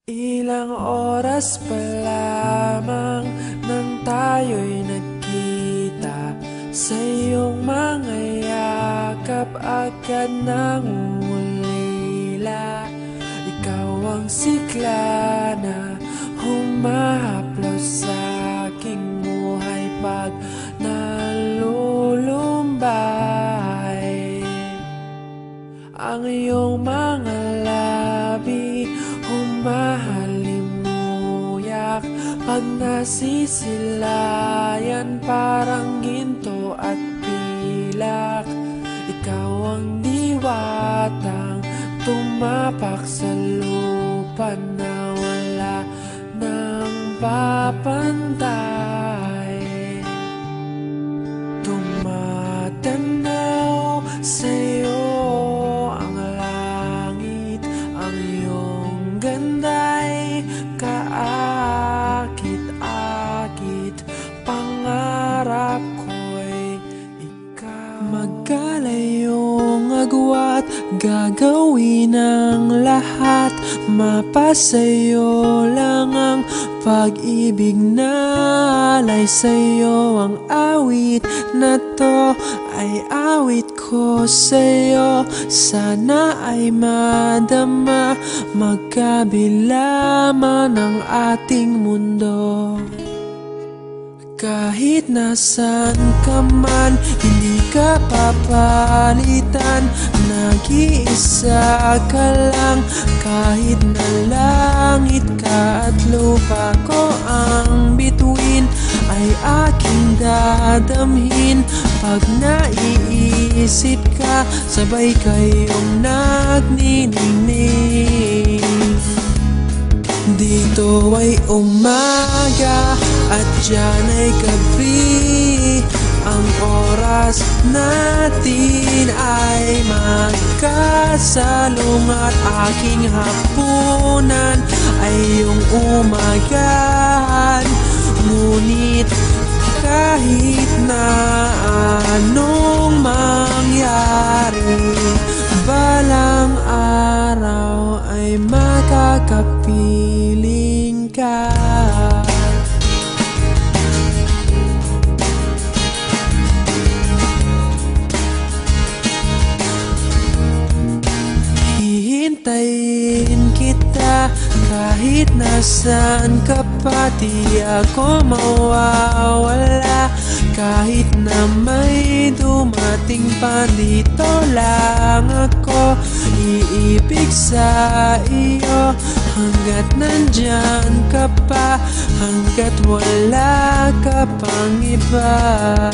Ilang oras pa lamang nang tayo'y nagkita, sa iyong mga yakap agad nangungulila. Ikaw ang sigla na humahaplos sa aking buhay pag nalulumbay. Ang iyong mga labi humahalimuyak pag nasisilayan, parang ginto at pilak. Ikaw ang diwatang tumapak sa lupa na wala nang papantay. Tumatanaw sa'yo ang langit, ang iyong ganda'y kaakit-akit. Pangarap ko'y ikaw. Magkalayong agwat, gagawin ang lahat. Mapasayo lang ang pag-ibig na alay sa'yo. Ang awit na to ay awit ko sa'yo. Sana ay madama magkabila man ang ating mundo. Kahit nasan ka man, hindi ka papalitan. Nag-iisa ka lang, kahit na langit ka at lupa ko ang bituin, ay aking dadamhin. Pag naiisip ka, sabay kayong nagniningning. Dito ay umaga at diyan ay gabi. Ang oras natin ay magkasalong at aking hapunan ay iyong umagahan. Ngunit kahit na anong mangyari, balang araw ay makakapiling ka. Hihintayin kita kahit nasaan ka pa, di ako mawawala. Kahit na may dumating pa, dito lang ako iibig sa iyo. Hanggat nandyan ka pa, hanggat wala ka pang iba.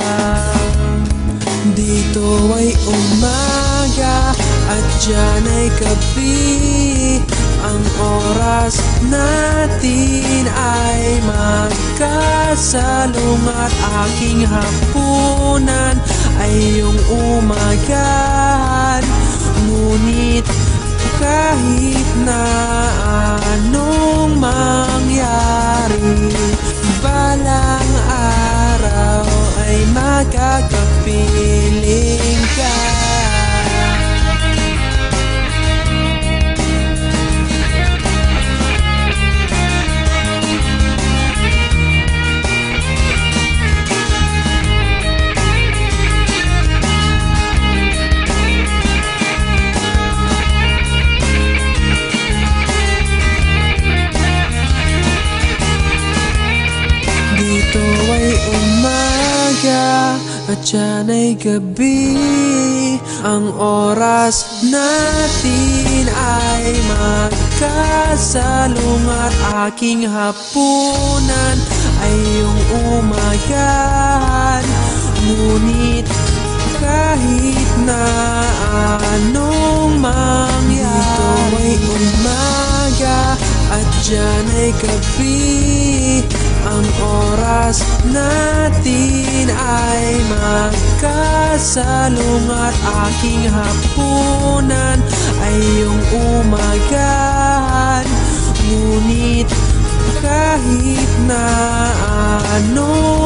Dito ay umaga at diyan ay gabi. Ang oras natin ay magkasalong at aking hapunan ay iyong umagahan. Ngunit kahit na anong mangyari, balang araw ay makakapiling ka. Dito ay umaga at diyan ay gabi. Ang oras natin ay magkasalong at aking hapunan ay iyong umagahan. Ngunit kahit na anong mangyari, dito ay umaga at diyan ay gabi. Ang oras natin ay magkasalong at aking hapunan ay iyong umagahan. Ngunit kahit na ano